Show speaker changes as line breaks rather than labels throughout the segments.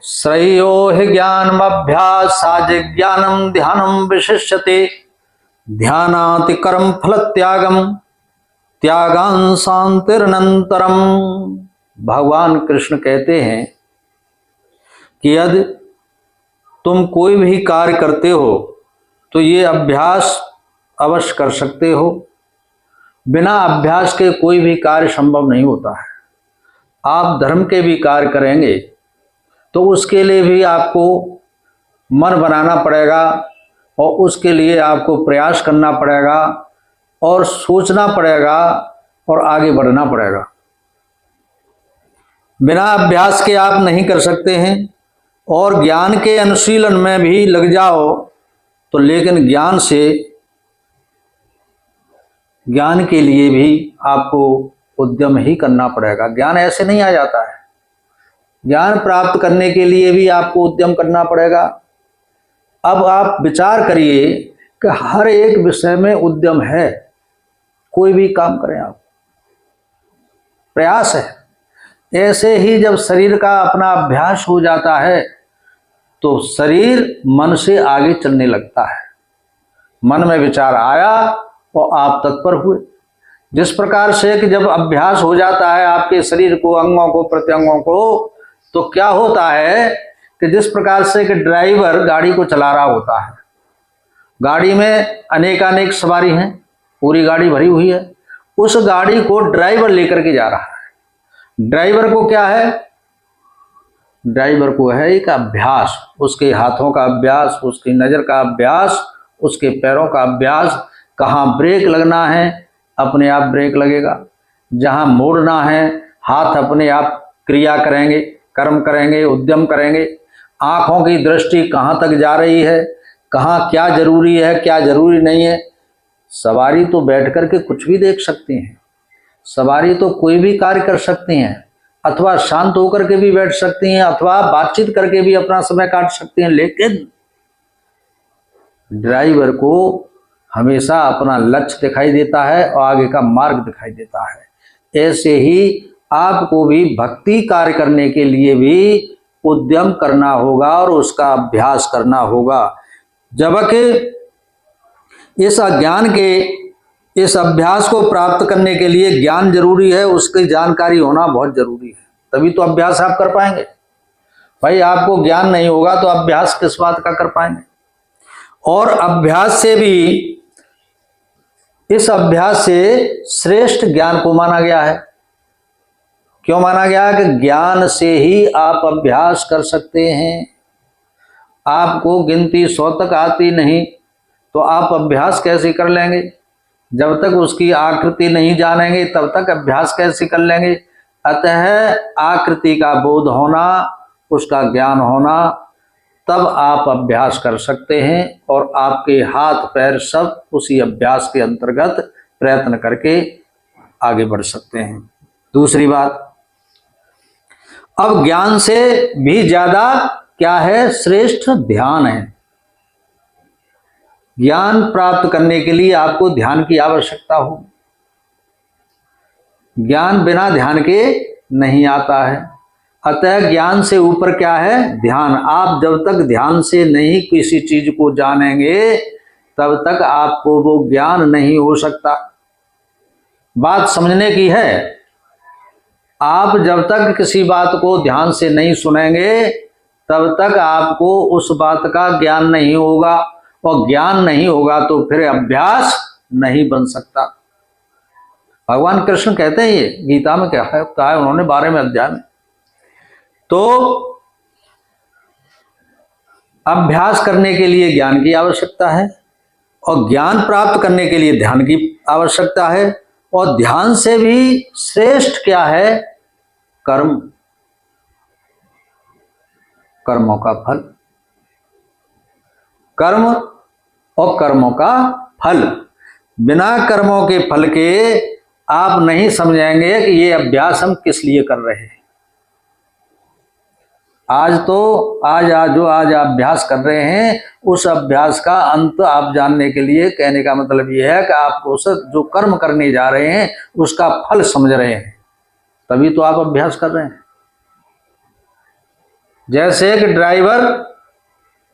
श्रेयो हि ज्ञानमभ्यासात् ज्ञानम ध्यानम विशिष्यते ध्यानाति कर्म फल त्यागम त्यागान शांतिरनंतरम। भगवान कृष्ण कहते हैं कि यदि तुम कोई भी कार्य करते हो तो ये अभ्यास अवश्य कर सकते हो। बिना अभ्यास के कोई भी कार्य संभव नहीं होता है। आप धर्म के भी कार्य करेंगे तो उसके लिए भी आपको मन बनाना पड़ेगा और उसके लिए आपको प्रयास करना पड़ेगा और सोचना पड़ेगा और आगे बढ़ना पड़ेगा। बिना अभ्यास के आप नहीं कर सकते हैं। और ज्ञान के अनुशीलन में भी लग जाओ तो लेकिन ज्ञान के लिए भी आपको उद्यम ही करना पड़ेगा। ज्ञान ऐसे नहीं आ जाता है। ज्ञान प्राप्त करने के लिए भी आपको उद्यम करना पड़ेगा। अब आप विचार करिए कि हर एक विषय में उद्यम है। कोई भी काम करें आप, प्रयास है। ऐसे ही जब शरीर का अपना अभ्यास हो जाता है तो शरीर मन से आगे चलने लगता है। मन में विचार आया और आप तत्पर हुए। जिस प्रकार से कि जब अभ्यास हो जाता है आपके शरीर को, अंगों को, प्रत्यंगों को, तो क्या होता है कि जिस प्रकार से कि ड्राइवर गाड़ी को चला रहा होता है, गाड़ी में अनेकानेक सवारी हैं, पूरी गाड़ी भरी हुई है, उस गाड़ी को ड्राइवर लेकर के जा रहा है। ड्राइवर को क्या है? ड्राइवर को है एक अभ्यास, उसके हाथों का अभ्यास, उसकी नज़र का अभ्यास, उसके पैरों का अभ्यास। कहाँ ब्रेक लगना है अपने आप ब्रेक लगेगा, जहाँ मोड़ना है हाथ अपने आप क्रिया करेंगे, कर्म करेंगे, उद्यम करेंगे। आँखों की दृष्टि कहाँ तक जा रही है, कहाँ क्या जरूरी है, क्या जरूरी नहीं है। सवारी तो बैठ कर के कुछ भी देख सकती हैं, सवारी तो कोई भी कार्य कर सकती हैं, अथवा शांत होकर के भी बैठ सकती हैं, अथवा बातचीत करके भी अपना समय काट सकती हैं। लेकिन ड्राइवर को हमेशा अपना लक्ष्य दिखाई देता है और आगे का मार्ग दिखाई देता है। ऐसे ही आपको भी भक्ति कार्य करने के लिए भी उद्यम करना होगा और उसका अभ्यास करना होगा। जबकि इस अज्ञान के इस अभ्यास को प्राप्त करने के लिए ज्ञान जरूरी है, उसकी जानकारी होना बहुत जरूरी है, तभी तो अभ्यास आप कर पाएंगे। भाई आपको ज्ञान नहीं होगा तो अभ्यास किस बात का कर पाएंगे। और अभ्यास से भी, इस अभ्यास से श्रेष्ठ ज्ञान को माना गया है। क्यों माना गया? कि ज्ञान से ही आप अभ्यास कर सकते हैं। आपको गिनती 100 तक आती नहीं तो आप अभ्यास कैसे कर लेंगे? जब तक उसकी आकृति नहीं जानेंगे तब तक अभ्यास कैसे कर लेंगे? अतः आकृति का बोध होना, उसका ज्ञान होना, तब आप अभ्यास कर सकते हैं और आपके हाथ पैर सब उसी अभ्यास के अंतर्गत प्रयत्न करके आगे बढ़ सकते हैं। दूसरी बात, अब ज्ञान से भी ज्यादा क्या है? श्रेष्ठ ध्यान है। ज्ञान प्राप्त करने के लिए आपको ध्यान की आवश्यकता हो। ज्ञान बिना ध्यान के नहीं आता है। अतः ज्ञान से ऊपर क्या है? ध्यान। आप जब तक ध्यान से नहीं किसी चीज को जानेंगे तब तक आपको वो ज्ञान नहीं हो सकता। बात समझने की है। आप जब तक किसी बात को ध्यान से नहीं सुनेंगे तब तक आपको उस बात का ज्ञान नहीं होगा, और ज्ञान नहीं होगा तो फिर अभ्यास नहीं बन सकता। भगवान कृष्ण कहते हैं, ये गीता में क्या है, कहा है उन्होंने 12वें अध्याय में। तो अभ्यास करने के लिए ज्ञान की आवश्यकता है और ज्ञान प्राप्त करने के लिए ध्यान की आवश्यकता है। और ध्यान से भी श्रेष्ठ क्या है? कर्म, कर्मों का फल। कर्म और कर्मों का फल। बिना कर्मों के फल के आप नहीं समझेंगे कि ये अभ्यास हम किस लिए कर रहे हैं। आज जो अभ्यास कर रहे हैं उस अभ्यास का अंत आप जानने के लिए, कहने का मतलब ये है कि आप उस जो कर्म करने जा रहे हैं उसका फल समझ रहे हैं, तभी तो आप अभ्यास कर रहे हैं। जैसे एक ड्राइवर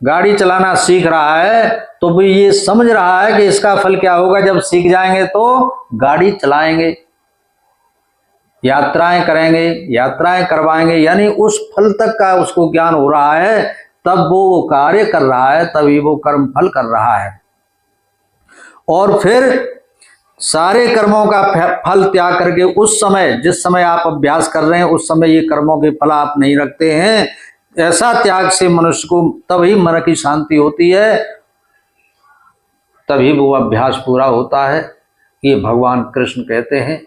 गाड़ी चलाना सीख रहा है तो भी ये समझ रहा है कि इसका फल क्या होगा, जब सीख जाएंगे तो गाड़ी चलाएंगे, यात्राएं करेंगे, यात्राएं करवाएंगे, यानी उस फल तक का उसको ज्ञान हो रहा है, तब वो कार्य कर रहा है, तभी वो कर्म फल कर रहा है। और फिर सारे कर्मों का फल त्याग करके उस समय, जिस समय आप अभ्यास कर रहे हैं उस समय ये कर्मों के फल आप नहीं रखते हैं, ऐसा त्याग से मनुष्य को तभी मन की शांति होती है, तभी वो अभ्यास पूरा होता है। ये भगवान कृष्ण कहते हैं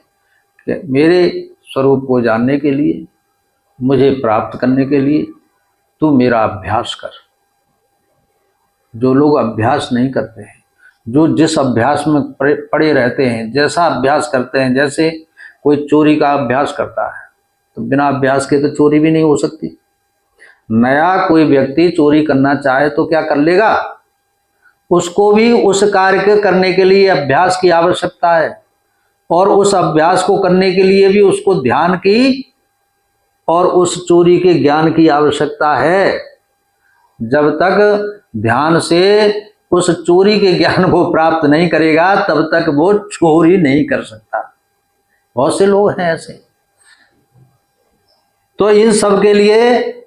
कि मेरे स्वरूप को जानने के लिए, मुझे प्राप्त करने के लिए तू मेरा अभ्यास कर। जो लोग अभ्यास नहीं करते हैं, जो जिस अभ्यास में पड़े रहते हैं, जैसा अभ्यास करते हैं, जैसे कोई चोरी का अभ्यास करता है तो बिना अभ्यास के तो चोरी भी नहीं हो सकती। नया कोई व्यक्ति चोरी करना चाहे तो क्या कर लेगा, उसको भी उस कार्य के करने के लिए अभ्यास की आवश्यकता है, और उस अभ्यास को करने के लिए भी उसको ध्यान की और उस चोरी के ज्ञान की आवश्यकता है। जब तक ध्यान से उस चोरी के ज्ञान को प्राप्त नहीं करेगा तब तक वो चोरी नहीं कर सकता। बहुत से लोग हैं ऐसे। तो इन सब के लिए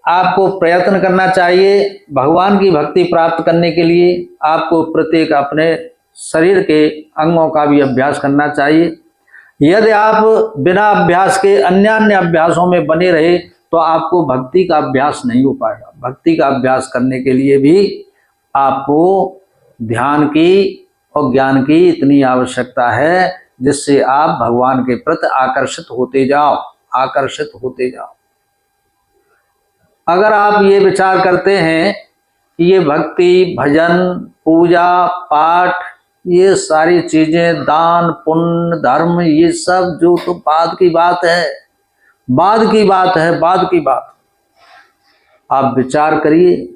आपको प्रयत्न करना चाहिए। भगवान की भक्ति प्राप्त करने के लिए आपको प्रत्येक अपने शरीर के अंगों का भी अभ्यास करना चाहिए। यदि आप बिना अभ्यास के अन्य अभ्यासों में बने रहे तो आपको भक्ति का अभ्यास नहीं हो पाएगा। भक्ति का अभ्यास करने के लिए भी आपको ध्यान की और ज्ञान की इतनी आवश्यकता है जिससे आप भगवान के प्रति आकर्षित होते जाओ, आकर्षित होते जाओ। अगर आप ये विचार करते हैं कि ये भक्ति, भजन, पूजा, पाठ, ये सारी चीजें, दान, पुण्य, धर्म, ये सब जो तो बाद की बात है, बाद की बात है, बाद की बात। आप विचार करिए,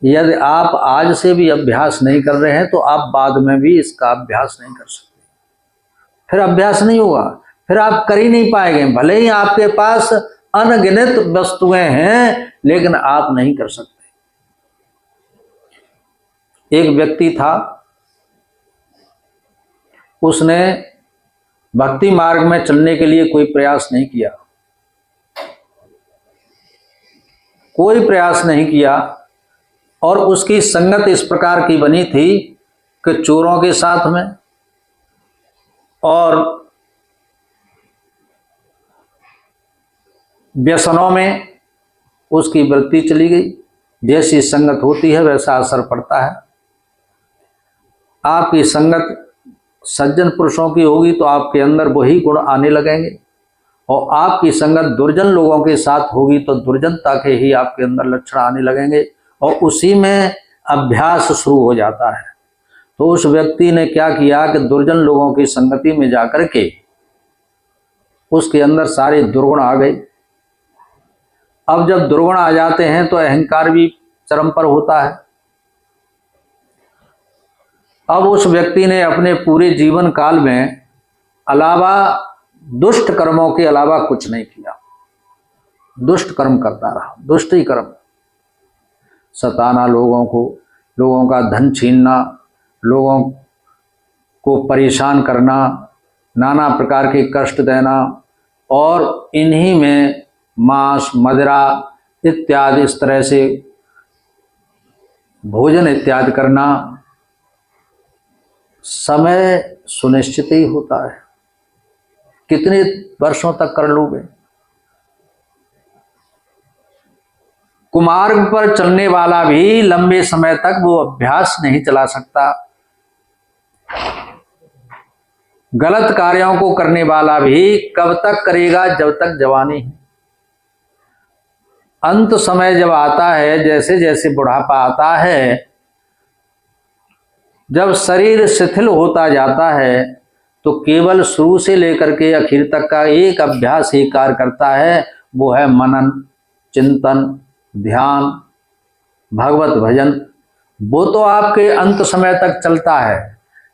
यदि आप आज से भी अभ्यास नहीं कर रहे हैं तो आप बाद में भी इसका अभ्यास नहीं कर सकते। फिर अभ्यास नहीं होगा, फिर आप कर ही नहीं पाएंगे। भले ही आपके पास अनगिनत वस्तुएं हैं लेकिन आप नहीं कर सकते। एक व्यक्ति था, उसने भक्ति मार्ग में चलने के लिए कोई प्रयास नहीं किया, कोई प्रयास नहीं किया, और उसकी संगत इस प्रकार की बनी थी कि चोरों के साथ में और व्यसनों में उसकी वृत्ति चली गई। जैसी संगत होती है वैसा असर पड़ता है। आपकी संगत सज्जन पुरुषों की होगी तो आपके अंदर वही गुण आने लगेंगे, और आपकी संगत दुर्जन लोगों के साथ होगी तो दुर्जनता के ही आपके अंदर लक्षण आने लगेंगे, और उसी में अभ्यास शुरू हो जाता है। तो उस व्यक्ति ने क्या किया कि दुर्जन लोगों की संगति में जाकर के उसके अंदर सारे दुर्गुण आ गए। अब जब दुर्गुण आ जाते हैं तो अहंकार भी चरम पर होता है। अब उस व्यक्ति ने अपने पूरे जीवन काल में अलावा दुष्ट कर्मों के अलावा कुछ नहीं किया, दुष्ट कर्म करता रहा, दुष्ट ही कर्म, सताना लोगों को, लोगों का धन छीनना, लोगों को परेशान करना, नाना प्रकार के कष्ट देना, और इन्हीं में मांस, मदिरा इत्यादि इस तरह से भोजन इत्यादि करना। समय सुनिश्चित ही होता है, कितने वर्षों तक कर लोगे। कुमार्ग पर चलने वाला भी लंबे समय तक वो अभ्यास नहीं चला सकता। गलत कार्यों को करने वाला भी कब तक करेगा, जब तक जवानी है। अंत समय जब आता है, जैसे जैसे बुढ़ापा आता है, जब शरीर शिथिल होता जाता है तो केवल शुरू से लेकर के आखिर तक का एक अभ्यास ही कार्य करता है, वो है मनन, चिंतन, ध्यान, भगवत भजन। वो तो आपके अंत समय तक चलता है,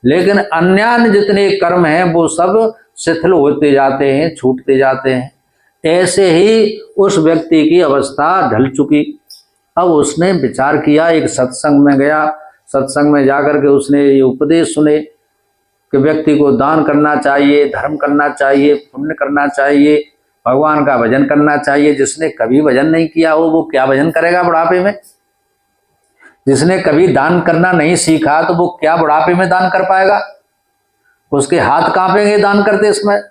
लेकिन अन्य जितने कर्म हैं वो सब शिथिल होते जाते हैं, छूटते जाते हैं। ऐसे ही उस व्यक्ति की अवस्था ढल चुकी। अब उसने विचार किया, एक सत्संग में गया, सत्संग में जाकर के उसने ये उपदेश सुने कि व्यक्ति को दान करना चाहिए, धर्म करना चाहिए, पुण्य करना चाहिए, भगवान का भजन करना चाहिए। जिसने कभी भजन नहीं किया हो वो क्या भजन करेगा बुढ़ापे में? जिसने कभी दान करना नहीं सीखा तो वो क्या बुढ़ापे में दान कर पाएगा? उसके हाथ कांपेंगे दान करते समय।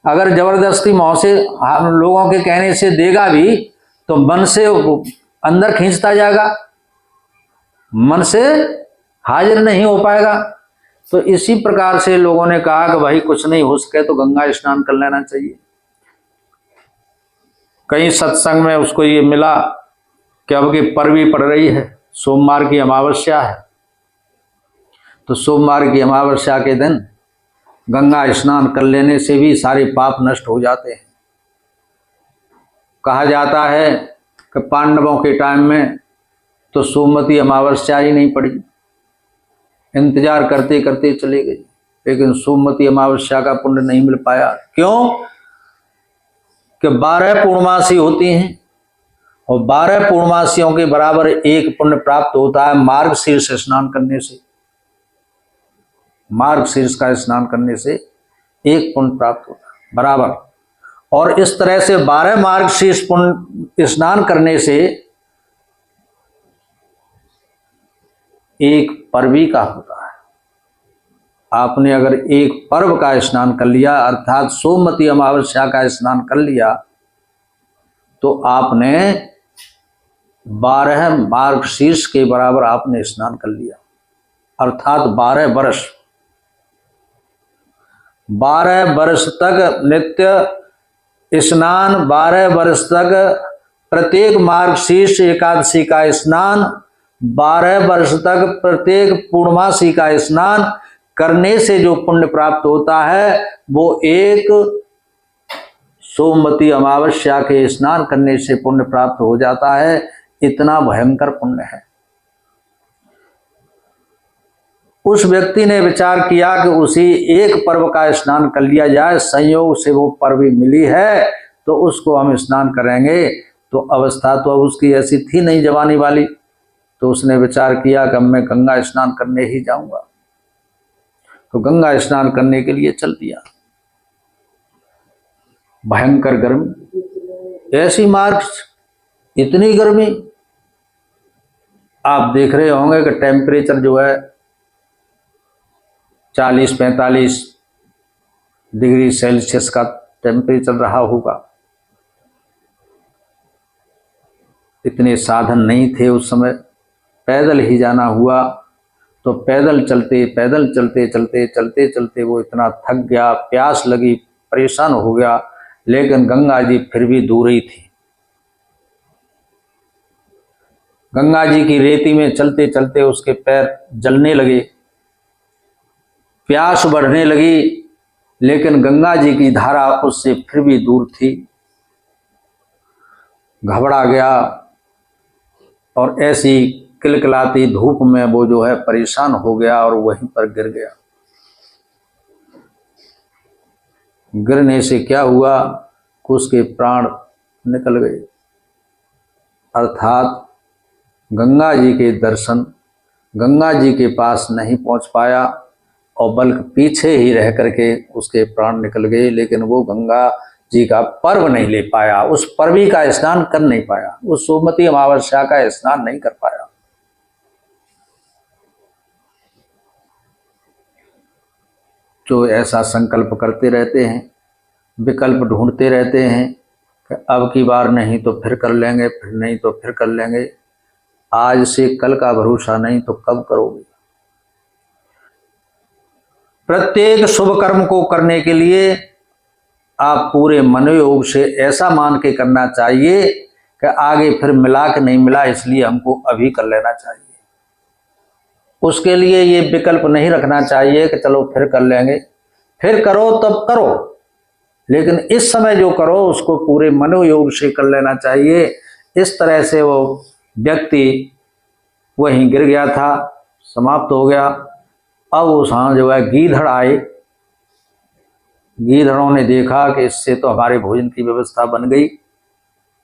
अगर जबरदस्ती मुंह से लोगों के कहने से देगा भी तो मन से अंदर खींचता जाएगा, मन से हाजिर नहीं हो पाएगा। तो इसी प्रकार से लोगों ने कहा कि भाई कुछ नहीं हो सके तो गंगा स्नान कर लेना चाहिए। कहीं सत्संग में उसको ये मिला कि अब की परवी पड़ रही है, सोमवार की अमावस्या है, तो सोमवार की अमावस्या के दिन गंगा स्नान कर लेने से भी सारे पाप नष्ट हो जाते हैं। कहा जाता है कि पांडवों के टाइम में तो सोमवती अमावस्या ही नहीं पड़ी, इंतजार करते करते चले गए, लेकिन सोमवती अमावस्या का पुण्य नहीं मिल पाया। क्यों? कि 12 पूर्णमासी होती हैं और 12 पूर्णमासियों के बराबर एक पुण्य प्राप्त होता है मार्गशीर्ष स्नान करने से। मार्गशीर्ष का स्नान करने से एक पुण्य प्राप्त होता है बराबर। और इस तरह से 12 मार्गशीर्ष पुण्य स्नान करने से एक परवी का होता है। आपने अगर एक पर्व का स्नान कर लिया अर्थात सोमवती अमावस्या का स्नान कर लिया तो आपने 12 मार्गशीर्ष के बराबर आपने स्नान कर लिया, अर्थात 12 वर्ष। 12 वर्ष तक नित्य स्नान, 12 वर्ष तक प्रत्येक मार्गशीर्ष एकादशी का स्नान, 12 वर्ष तक प्रत्येक पूर्णमासी का स्नान करने से जो पुण्य प्राप्त होता है वो एक सोमवती अमावस्या के स्नान करने से पुण्य प्राप्त हो जाता है। इतना भयंकर पुण्य है। उस व्यक्ति ने विचार किया कि उसी एक पर्व का स्नान कर लिया जाए, संयोग से वो पर्व मिली है तो उसको हम स्नान करेंगे। तो अवस्था तो अब उसकी ऐसी थी नहीं जवानी वाली, तो उसने विचार किया कि मैं गंगा स्नान करने ही जाऊंगा। तो गंगा स्नान करने के लिए चल दिया। भयंकर गर्मी, ऐसी मार्च, इतनी गर्मी। आप देख रहे होंगे कि टेम्परेचर जो है 40-45 डिग्री सेल्सियस का टेम्परेचर रहा होगा। इतने साधन नहीं थे उस समय, पैदल ही जाना हुआ। तो पैदल चलते चलते वो इतना थक गया, प्यास लगी, परेशान हो गया, लेकिन गंगा जी फिर भी दूर ही थी। गंगा जी की रेती में चलते चलते उसके पैर जलने लगे, प्यास बढ़ने लगी, लेकिन गंगा जी की धारा उससे फिर भी दूर थी। घबरा गया और ऐसी किलकिलाती धूप में वो जो है परेशान हो गया और वहीं पर गिर गया। गिरने से क्या हुआ कि उसके प्राण निकल गए, अर्थात गंगा जी के दर्शन, गंगा जी के पास नहीं पहुंच पाया और बल्कि पीछे ही रह करके उसके प्राण निकल गए। लेकिन वो गंगा जी का पर्व नहीं ले पाया, उस पर्वी का स्नान कर नहीं पाया, उस सोमवती अमावस्या का स्नान नहीं कर पाया। जो ऐसा संकल्प करते रहते हैं, विकल्प ढूंढते रहते हैं कि अब की बार नहीं तो फिर कर लेंगे, फिर नहीं तो फिर कर लेंगे, आज से कल का भरोसा नहीं तो कब करोगे। प्रत्येक शुभ कर्म को करने के लिए आप पूरे मनोयोग से ऐसा मान के करना चाहिए कि आगे फिर मिला कि नहीं मिला, इसलिए हमको अभी कर लेना चाहिए। उसके लिए ये विकल्प नहीं रखना चाहिए कि चलो फिर कर लेंगे, फिर करो तब करो, लेकिन इस समय जो करो उसको पूरे मनोयोग से कर लेना चाहिए। इस तरह से वो व्यक्ति वहीं गिर गया था, समाप्त हो गया। अब उस हाँ जो है गीधड़ आए, गीधड़ों ने देखा कि इससे तो हमारे भोजन की व्यवस्था बन गई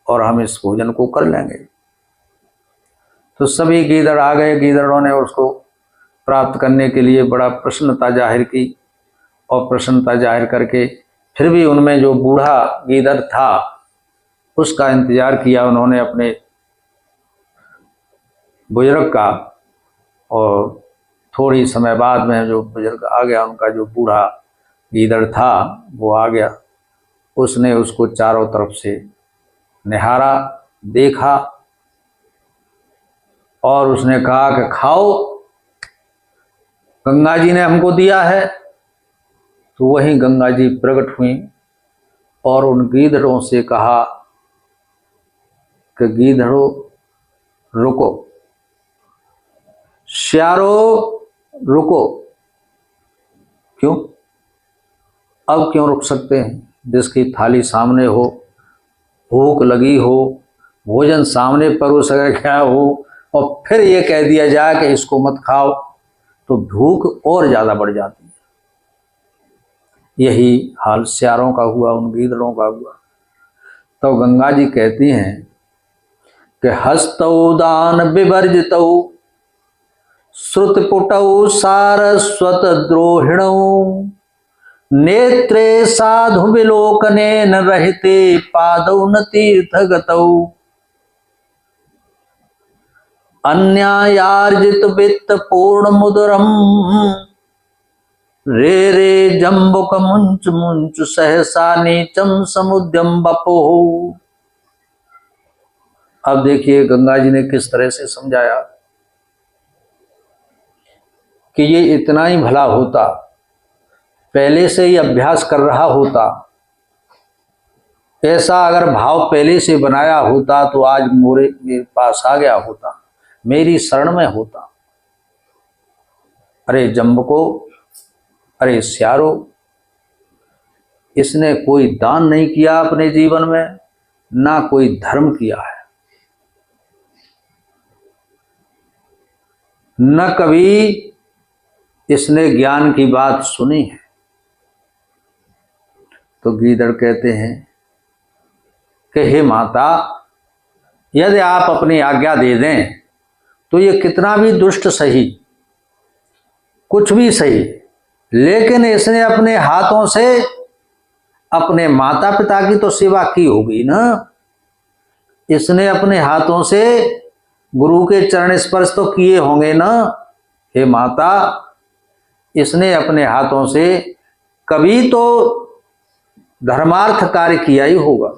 और हम इस भोजन को कर लेंगे। तो सभी गीदड़ आ गए। गीदड़ों ने उसको प्राप्त करने के लिए बड़ा प्रसन्नता जाहिर की, और प्रसन्नता जाहिर करके फिर भी उनमें जो बूढ़ा गीदड़ था उसका इंतजार किया उन्होंने अपने बुजुर्ग का। और थोड़ी समय बाद में जो बुजुर्ग आ गया, उनका जो बूढ़ा गीदड़ था वो आ गया। उसने उसको चारों तरफ से निहारा, देखा, और उसने कहा कि खाओ, गंगा जी ने हमको दिया है। तो वहीं गंगा जी प्रकट हुई और उन गीदड़ों से कहा कि गीदड़ों रुको, श्यारो रुको। क्यों? अब क्यों रुक सकते हैं? जिसकी थाली सामने हो, भूख लगी हो, भोजन सामने परोसा गया हो, और फिर ये कह दिया जाए कि इसको मत खाओ, तो भूख और ज्यादा बढ़ जाती है। यही हाल श्यारों का हुआ, उन गीदड़ों का हुआ। तो गंगा जी कहती हैं कि हस्तौ दान विवर्जितौ श्रुतपुटौ सारस्वत द्रोहिणौ नेत्रे साधु विलोकनेन रहते पादौ न तीर्थगतौ अन्यायार्जित वित्त पूर्ण मुदरम रे रे जम्बुक मुंच मुंच सहसा नीचम समुद्यम बपो। अब देखिए गंगा जी ने किस तरह से समझाया कि ये इतना ही भला होता, पहले से ही अभ्यास कर रहा होता, ऐसा अगर भाव पहले से बनाया होता तो आज मेरे पास आ गया होता, मेरी शरण में होता। अरे जम्बुको, अरे श्यारो, इसने कोई दान नहीं किया अपने जीवन में, ना कोई धर्म किया है, न कभी इसने ज्ञान की बात सुनी है। तो गीदड़ कहते हैं कि हे माता, यदि आप अपनी आज्ञा दे दें तो ये कितना भी दुष्ट सही, कुछ भी सही, लेकिन इसने अपने हाथों से अपने माता पिता की तो सेवा की होगी ना। इसने अपने हाथों से गुरु के चरण स्पर्श तो किए होंगे ना। हे माता, इसने अपने हाथों से कभी तो धर्मार्थ कार्य किया ही होगा,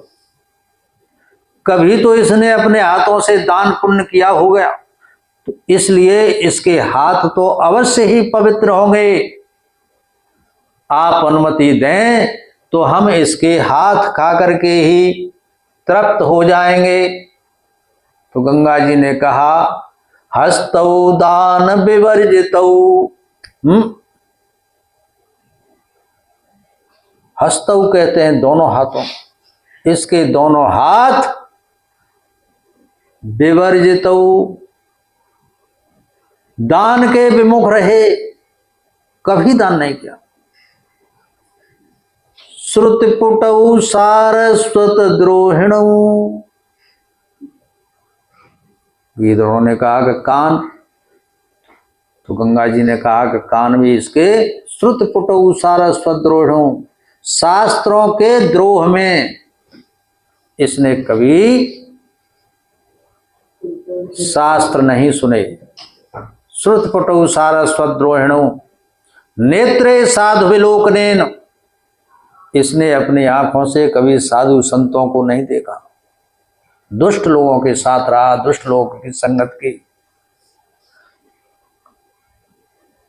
कभी तो इसने अपने हाथों से दान पुण्य किया होगा, तो इसलिए इसके हाथ तो अवश्य ही पवित्र होंगे। आप अनुमति दें तो हम इसके हाथ खा करके ही तृप्त हो जाएंगे। तो गंगा जी ने कहा हस्तौ दान विवर्जितौ। हस्तौ कहते हैं दोनों हाथों, इसके दोनों हाथ विवर्जितौ, दान के विमुख रहे, कभी दान नहीं किया। श्रुतिपुटौ सारस्वत द्रोहिणौ। गीदड़ों ने कहा कि कान, तो गंगा जी ने कहा कि कान भी इसके श्रुतिपुटौ सारस्वत द्रोहिणौ, शास्त्रों के द्रोह में इसने कभी शास्त्र नहीं सुने। श्रुतपुटौ सारस्वत द्रोहिणौ नेत्रे साधु विलोकनेन, इसने अपनी आंखों से कभी साधु संतों को नहीं देखा, दुष्ट लोगों के साथ रहा, दुष्ट लोगों की संगत की।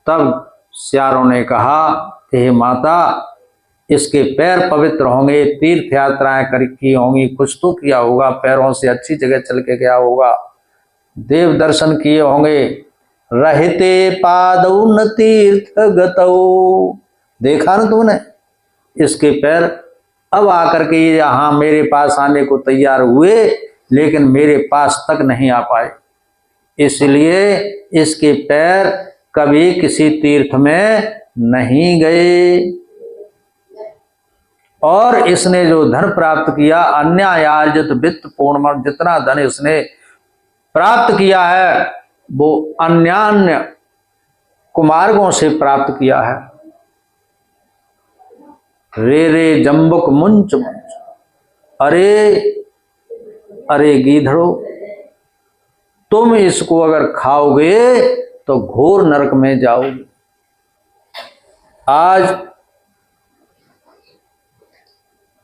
तब श्यारों ने कहा कि हे माता, इसके पैर पवित्र होंगे, तीर्थ यात्राएं की होंगी, कुछ तो किया होगा, पैरों से अच्छी जगह चल के गया होगा, देव दर्शन किए होंगे। रहते पादौ न तीर्थ गतौ, देखा ना तुमने इसके पैर अब आकर के यहाँ मेरे पास आने को तैयार हुए, लेकिन मेरे पास तक नहीं आ पाए, इसलिए इसके पैर कभी किसी तीर्थ में नहीं गए। और इसने जो धन प्राप्त किया, अन्यायार्जित वित्त पूर्ण, जितना धन इसने प्राप्त किया है वो अन्यान्य कुमार्गों से प्राप्त किया है। रे रे जम्बुक मुंच मुंच, अरे अरे गीधड़ो, तुम इसको अगर खाओगे तो घोर नरक में जाओगे। आज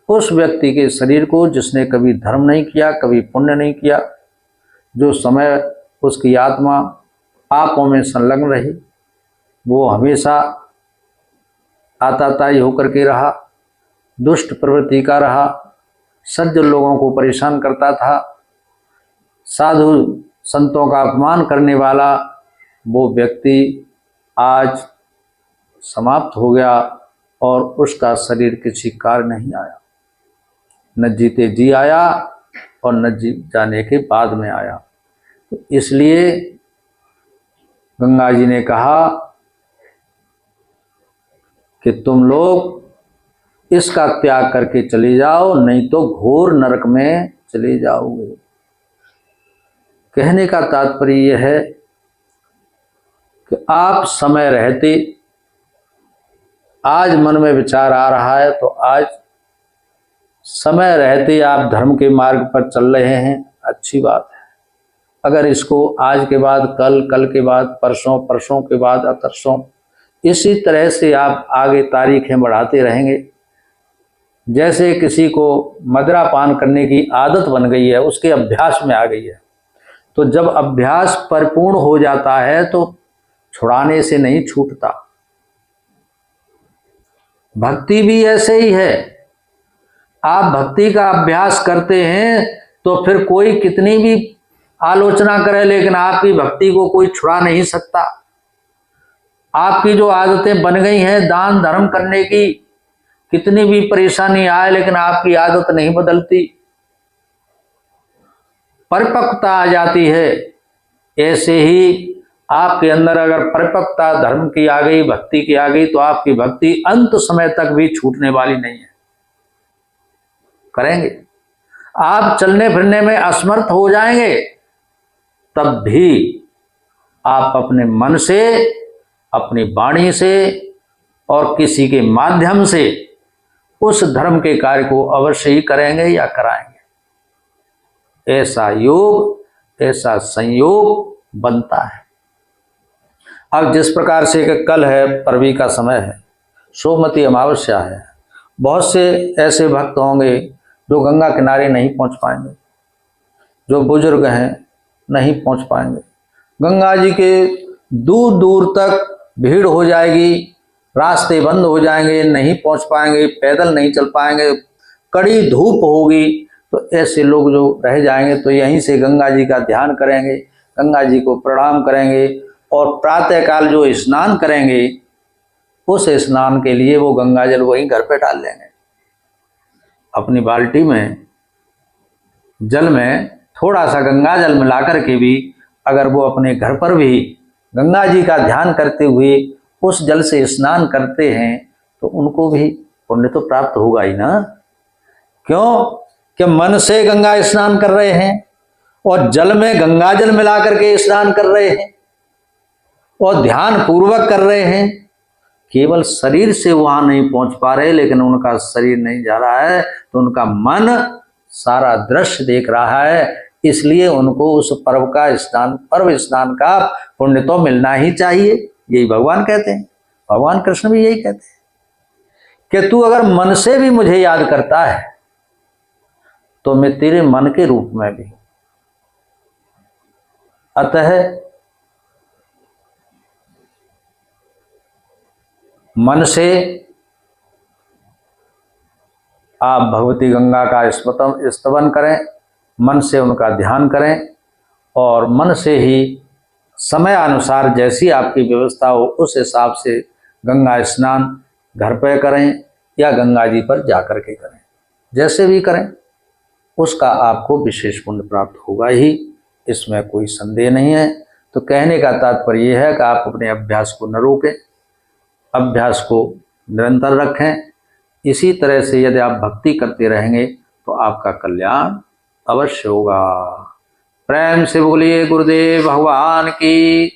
उस व्यक्ति के शरीर को जिसने कभी धर्म नहीं किया, कभी पुण्य नहीं किया, जो समय उसकी आत्मा पापों में संलग्न रही, वो हमेशा आताताई होकर के रहा, दुष्ट प्रवृत्ति का रहा, सज्जन लोगों को परेशान करता था, साधु संतों का अपमान करने वाला वो व्यक्ति आज समाप्त हो गया और उसका शरीर किसी कार्य नहीं आया। न जीते जी आया और न जी जाने के बाद में आया। तो इसलिए गंगा जी ने कहा कि तुम लोग इसका त्याग करके चले जाओ, नहीं तो घोर नरक में चले जाओगे। कहने का तात्पर्य यह है कि आप समय रहते, आज मन में विचार आ रहा है तो आज समय रहते आप धर्म के मार्ग पर चल रहे हैं, अच्छी बात है। अगर इसको आज के बाद कल, कल के बाद परसों, परसों के बाद अतरसों, इसी तरह से आप आगे तारीखें बढ़ाते रहेंगे। जैसे किसी को मदिरा पान करने की आदत बन गई है, उसके अभ्यास में आ गई है, तो जब अभ्यास परिपूर्ण हो जाता है तो छुड़ाने से नहीं छूटता। भक्ति भी ऐसे ही है। आप भक्ति का अभ्यास करते हैं तो फिर कोई कितनी भी आलोचना करे, लेकिन आपकी भक्ति को कोई छुड़ा नहीं सकता। आपकी जो आदतें बन गई हैं दान धर्म करने की, कितनी भी परेशानी आए लेकिन आपकी आदत नहीं बदलती, परिपक्वता आ जाती है। ऐसे ही आपके अंदर अगर परिपक्वता धर्म की आ गई, भक्ति की आ गई, तो आपकी भक्ति अंत समय तक भी छूटने वाली नहीं है। करेंगे, आप चलने फिरने में असमर्थ हो जाएंगे, तब भी आप अपने मन से, अपनी वाणी से और किसी के माध्यम से उस धर्म के कार्य को अवश्य ही करेंगे या कराएंगे। ऐसा योग, ऐसा संयोग बनता है। अब जिस प्रकार से कि कल है, परवी का समय है, सोमवती अमावस्या है, बहुत से ऐसे भक्त होंगे जो गंगा किनारे नहीं पहुंच पाएंगे, जो बुजुर्ग हैं नहीं पहुंच पाएंगे। गंगा जी के दूर दूर तक भीड़ हो जाएगी, रास्ते बंद हो जाएंगे, नहीं पहुंच पाएंगे, पैदल नहीं चल पाएंगे, कड़ी धूप होगी, तो ऐसे लोग जो रह जाएंगे तो यहीं से गंगा जी का ध्यान करेंगे, गंगा जी को प्रणाम करेंगे और प्रातःकाल जो स्नान करेंगे, उस स्नान के लिए वो गंगा जल वहीं घर पे डाल लेंगे। अपनी बाल्टी में जल में थोड़ा सा गंगा जल मिला करके भी अगर वो अपने घर पर भी गंगा जी का ध्यान करते हुए उस जल से स्नान करते हैं तो उनको भी पुण्य तो प्राप्त होगा ही ना। क्यों? कि मन से गंगा स्नान कर रहे हैं और जल में गंगा जल मिला करके स्नान कर रहे हैं और ध्यान पूर्वक कर रहे हैं। केवल शरीर से वहां नहीं पहुंच पा रहे, लेकिन उनका शरीर नहीं जा रहा है तो उनका मन सारा दृश्य देख रहा है, इसलिए उनको उस पर्व स्नान का पुण्य तो मिलना ही चाहिए। यही भगवान कहते हैं, भगवान कृष्ण भी यही कहते हैं कि तू अगर मन से भी मुझे याद करता है तो मैं तेरे मन के रूप में भी। अतः मन से आप भगवती गंगा का स्तवन करें, मन से उनका ध्यान करें और मन से ही समय अनुसार जैसी आपकी व्यवस्था हो उस हिसाब से गंगा स्नान घर पर करें या गंगा जी पर जाकर के करें, जैसे भी करें उसका आपको विशेष पुण्य प्राप्त होगा ही, इसमें कोई संदेह नहीं है। तो कहने का तात्पर्य यह है कि आप अपने अभ्यास को न रोकें, अभ्यास को निरंतर रखें। इसी तरह से यदि आप भक्ति करते रहेंगे तो आपका कल्याण अवश्य होगा। प्रेम से बोलिए गुरुदेव भगवान की